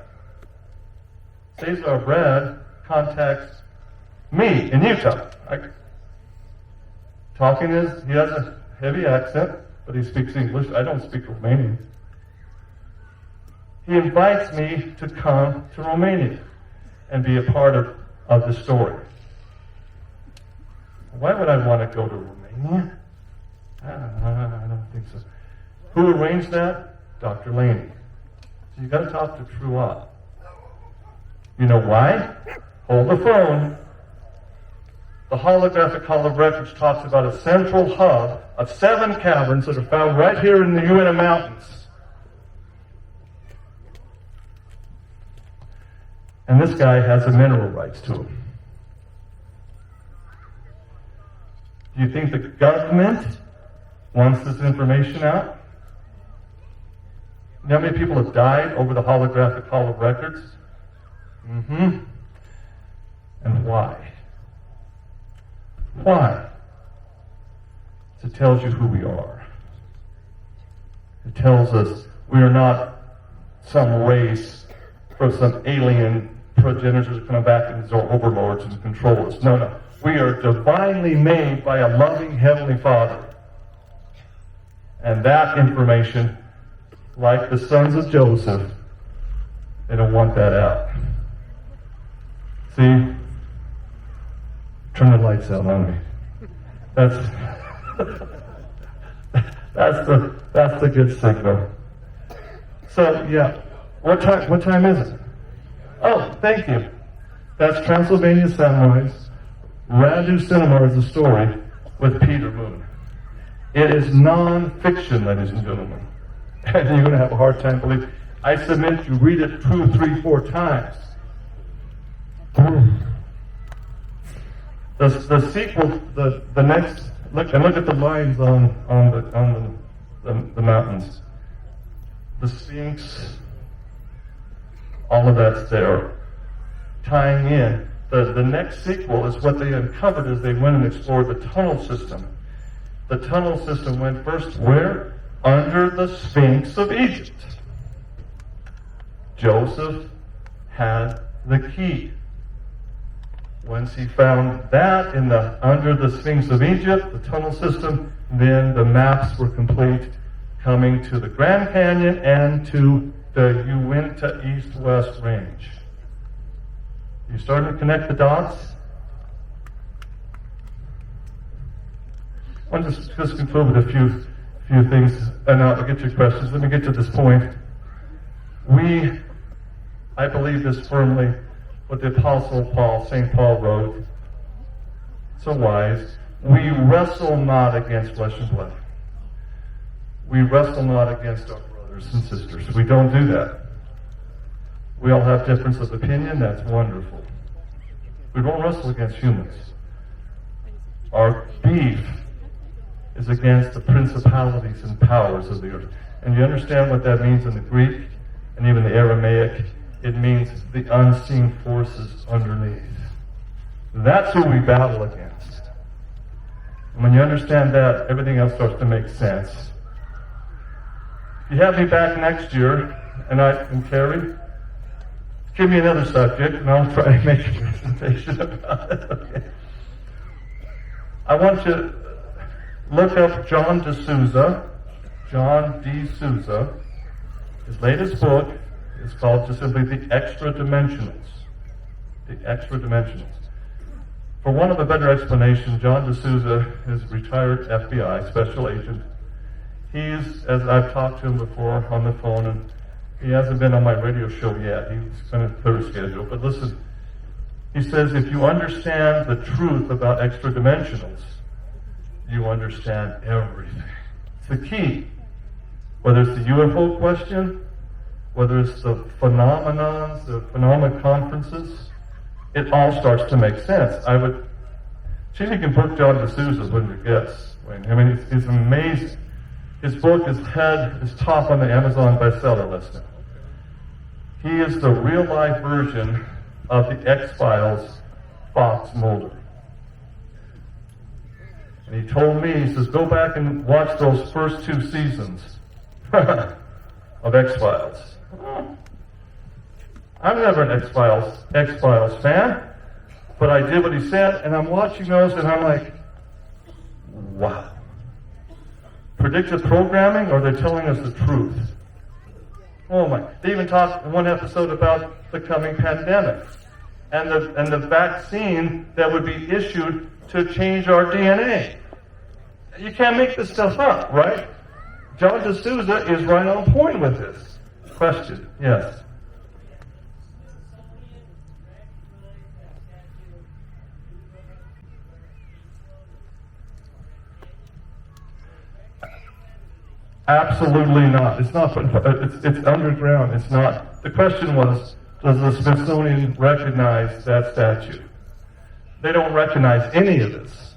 Cesar Brad contacts me in Utah. He has a heavy accent, but he speaks English. I don't speak Romanian. He invites me to come to Romania and be a part of the story. Why would I want to go to Romania? I don't think so. Who arranged that? Dr. Laney. So you got to talk to True Ott. You know why? Hold the phone. The holographic hall of records talks about a central hub of 7 caverns that are found right here in the Uinta Mountains. And this guy has the mineral rights to them. Do you think the government wants this information out? You know how many people have died over the holographic hall of records? And why? Why? It tells you who we are. It tells us we are not some race from some alien progenitors who are coming back and are overlords and control us. No. We are divinely made by a loving Heavenly Father. And that information, like the sons of Joseph, they don't want that out. See? Turn the lights out on me. That's the good signal. So yeah, what time is it? Oh, thank you. That's Transylvania Sunrise. Radu Cinema is a story with Peter Moon. It is non-fiction, ladies and gentlemen. And you're going to have a hard time believing. I submit you read it 2, 3, 4 times. The sequel, the next, look at the lines on the mountains. The Sphinx, all of that's there, tying in. The next sequel is what they uncovered as they went and explored the tunnel system. The tunnel system went first where? Under the Sphinx of Egypt. Joseph had the key. Once he found that under the Sphinx of Egypt, the tunnel system, then the maps were complete, coming to the Grand Canyon and to the Uinta East-West Range. You starting to connect the dots? I want to just conclude with a few things, and I'll get to your questions. Let me get to this point. I believe this firmly, what the Apostle Paul, St. Paul wrote, so wise. We wrestle not against flesh and blood. We wrestle not against our brothers and sisters. We don't do that. We all have difference of opinion. That's wonderful. We don't wrestle against humans. Our beef is against the principalities and powers of the earth. And you understand what that means in the Greek and even the Aramaic? It means the unseen forces underneath. That's who we battle against. And when you understand that, everything else starts to make sense. If you have me back next year, and Carrie, give me another subject, and I'll try to make a presentation about it. Okay. I want you to look up John D'Souza, John D. Souza. His latest book is called just simply The Extra Dimensionals. The Extra Dimensionals. For want of a better explanation, John D'Souza is a retired FBI special agent. He's, as I've talked to him before on the phone, and he hasn't been on my radio show yet. He's going to clear his schedule. But listen, he says if you understand the truth about extra dimensionals, you understand everything. It's the key. Whether it's the UFO question, whether it's the phenomenons, the phenomena conferences, it all starts to make sense. I would see if you can book John D'Souza when you guess. I mean, it's amazing. His book is top on the Amazon bestseller list now. He is the real-life version of the X-Files Fox Mulder. And he told me, he says, go back and watch those first 2 seasons of X-Files. I'm never an X-Files fan, but I did what he said, and I'm watching those, and I'm like, wow. Predictive programming, or they're telling us the truth? Oh my! They even talked in one episode about the coming pandemic and the vaccine that would be issued to change our DNA. You can't make this stuff up, right? John D'Souza is right on point with this. Question? Yes. Absolutely not. It's not. It's underground. It's not. The question was, does the Smithsonian recognize that statue? They don't recognize any of this.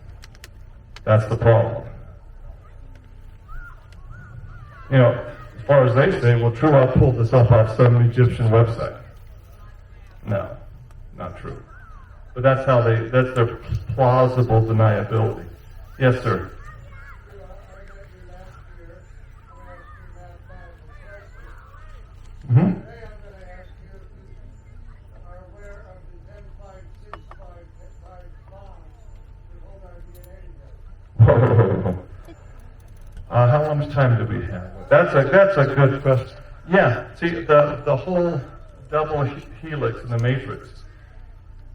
That's the problem. You know, as far as they say, well, True Ott pulled this up off some Egyptian website. No, not true. But that's their plausible deniability. Yes, sir. Mm-hmm. Today I'm going to ask you if you are aware of the 10.65 bonds that hold our DNA together. How much time do we have? That's a good question. Yeah, see, the whole double helix in the matrix,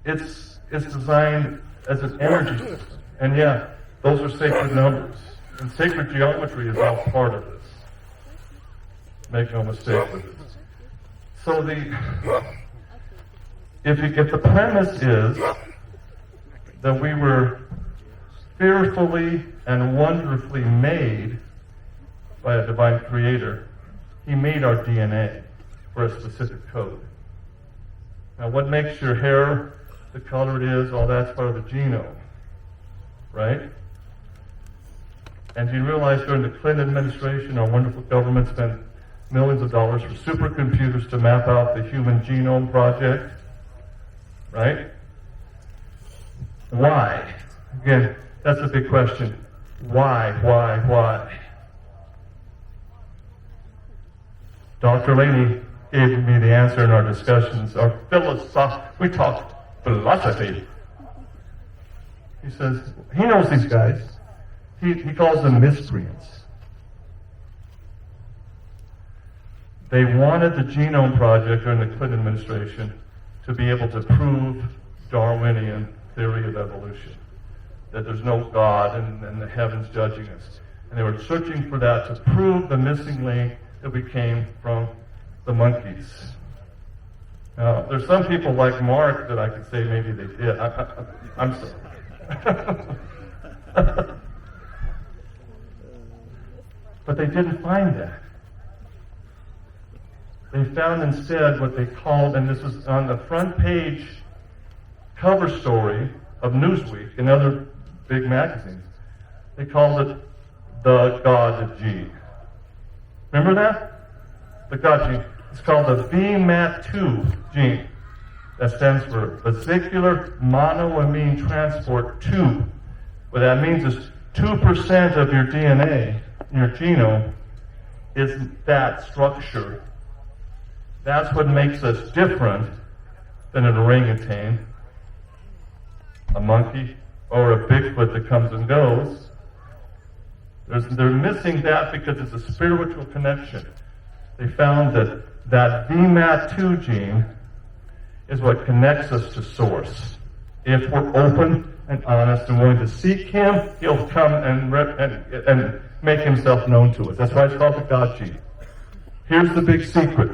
it's designed as an energy system. And yeah, those are sacred numbers. And sacred geometry is all part of this. Make no mistake with this. So if the premise is that we were fearfully and wonderfully made by a divine creator, he made our DNA for a specific code. Now, what makes your hair the color it is, all that's part of the genome, right? And do you realize during the Clinton administration, our wonderful government spent millions of dollars for supercomputers to map out the Human Genome Project, right? Why? Again, that's a big question. Why? Dr. Laney gave me the answer in our discussions. We talked philosophy. He says, he knows these guys. He calls them miscreants. They wanted the Genome Project during the Clinton administration to be able to prove Darwinian theory of evolution, that there's no God and the heavens judging us. And they were searching for that to prove the missing link that we came from the monkeys. Now, there's some people like Mark that I could say maybe they did. I'm sorry. But they didn't find that. They found instead what they called, and this is on the front page cover story of Newsweek and other big magazines, they called it the God gene. Remember that? The God gene. It's called the VMAT2 gene. That stands for vesicular monoamine transport 2. What that means is 2% of your DNA, your genome, is that structure. That's what makes us different than an orangutan, a monkey, or a Bigfoot that comes and goes. They're missing that because it's a spiritual connection. They found that VMAT2 gene is what connects us to Source. If we're open and honest and willing to seek Him, He'll come and make Himself known to us. That's why it's called the God gene. Here's the big secret.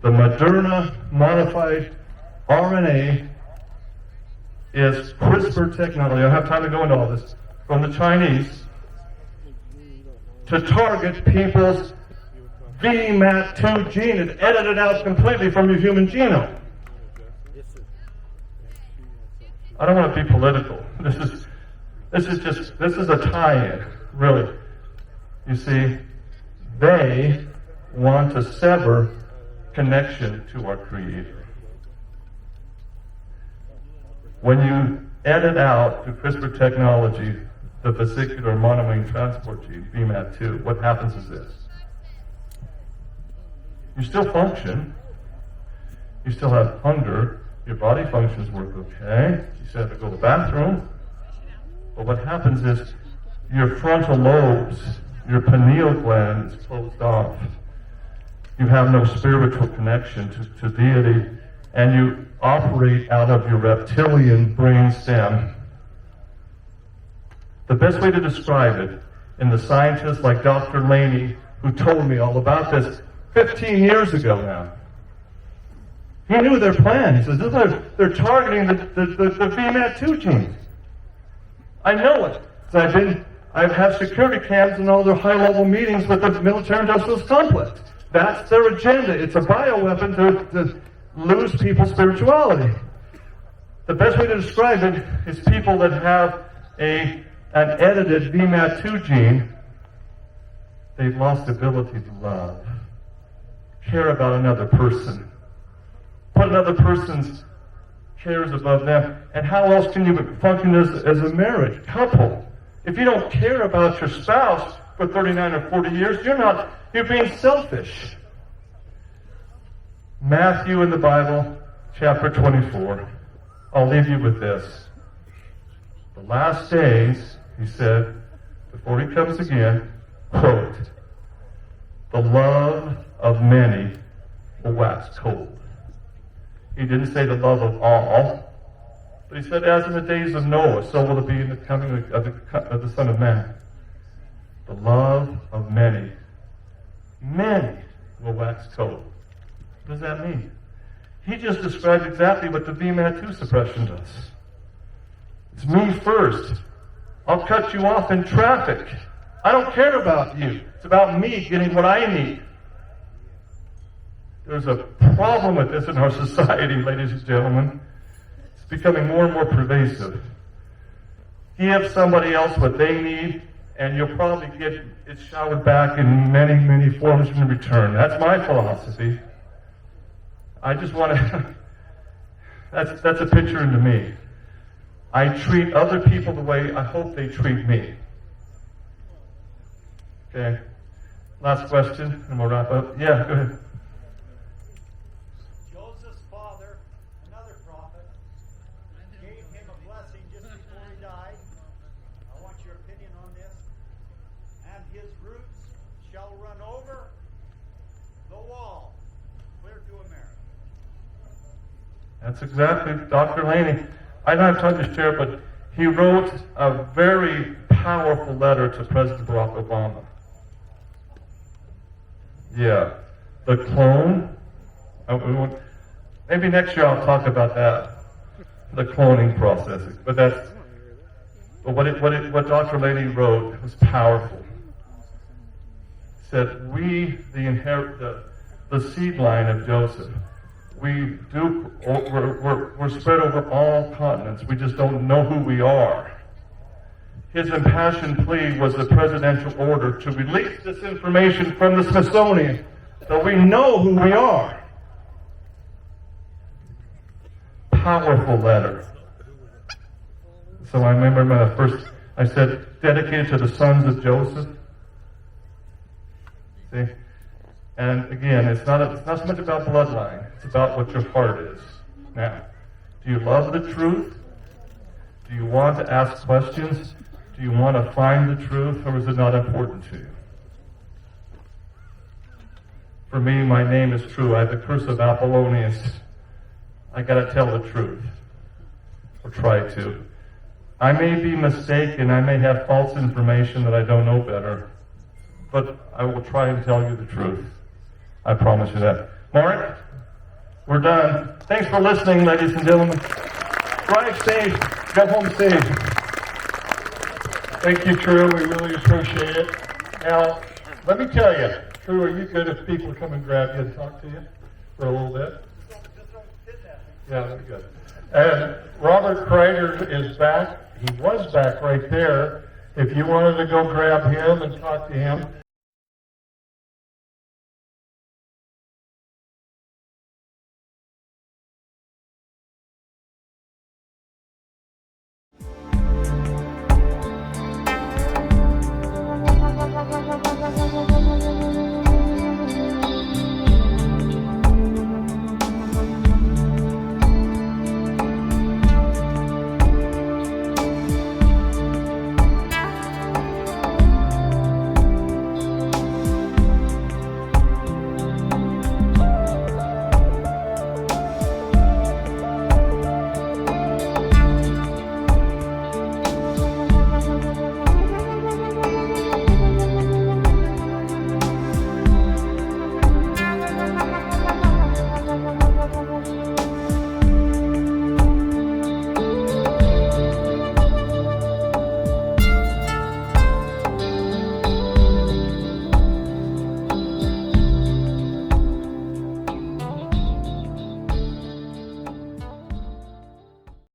The Moderna modified RNA is CRISPR technology. I don't have time to go into all this. From the Chinese to target people's VMAT2 gene and edit it out completely from your human genome. I don't want to be political. This is a tie-in, really. You see, they want to sever connection to our Creator. When you edit out through CRISPR technology the vesicular monoamine transport gene, VMAT2, what happens is this. You still function. You still have hunger. Your body functions work okay. You still have to go to the bathroom. But what happens is your frontal lobes, your pineal gland is closed off. You have no spiritual connection to deity, and you operate out of your reptilian brain stem. The best way to describe it, and the scientists like Dr. Laney, who told me all about this 15 years ago now, he knew their plan. He says, they're targeting the VMAT2 gene. I know it. I've had security cams in all their high-level meetings with the military industrial complex. That's their agenda. It's a bioweapon to lose people's spirituality. The best way to describe it is people that have an edited VMAT2 gene, they've lost the ability to love, care about another person, put another person's cares above them. And how else can you function as a marriage couple? If you don't care about your spouse for 39 or 40 years, you're being selfish. Matthew in the Bible, chapter 24. I'll leave you with this. The last days, he said, before he comes again, quote, the love of many will wax cold. He didn't say the love of all, but he said, as in the days of Noah, so will it be in the coming of the Son of Man. The love of many will wax cold. What does that mean? He just described exactly what the VMAT2 suppression does. It's me first. I'll cut you off in traffic. I don't care about you. It's about me getting what I need. There's a problem with this in our society, ladies and gentlemen. It's becoming more and more pervasive. Give somebody else what they need, and you'll probably get it showered back in many, many forms in return. That's my philosophy. I just want to... That's a picture into me. I treat other people the way I hope they treat me. Okay. Last question, and we'll wrap up. Yeah, go ahead. Joseph's father, another prophet, gave him a blessing just before he died. I want your opinion on this. And his roots shall run over the wall, clear to America. That's exactly Dr. Laney. I don't have time to share, but he wrote a very powerful letter to President Barack Obama. Yeah. The clone. Maybe next year I'll talk about that. The cloning process. But But what Dr. Lady wrote was powerful. It said, we, the seed line of Joseph, we're spread over all continents. We just don't know who we are. His impassioned plea was the presidential order to release this information from the Smithsonian so we know who we are. Powerful letter. So I remember I said, dedicated to the sons of Joseph. See? And again, it's not so much about bloodline. It's about what your heart is. Now, do you love the truth? Do you want to ask questions? Do you want to find the truth, or is it not important to you? For me, my name is True. I have the curse of Apollonius. I got to tell the truth, or try to. I may be mistaken. I may have false information that I don't know better, but I will try and tell you the truth. I promise you that. Mark, we're done. Thanks for listening, ladies and gentlemen. Drive safe. Go home safe. Thank you, True. We really appreciate it. Now, let me tell you, True, are you good if people come and grab you and talk to you for a little bit? Yeah, very good. And Robert Kreider is back. He was back right there. If you wanted to go grab him and talk to him,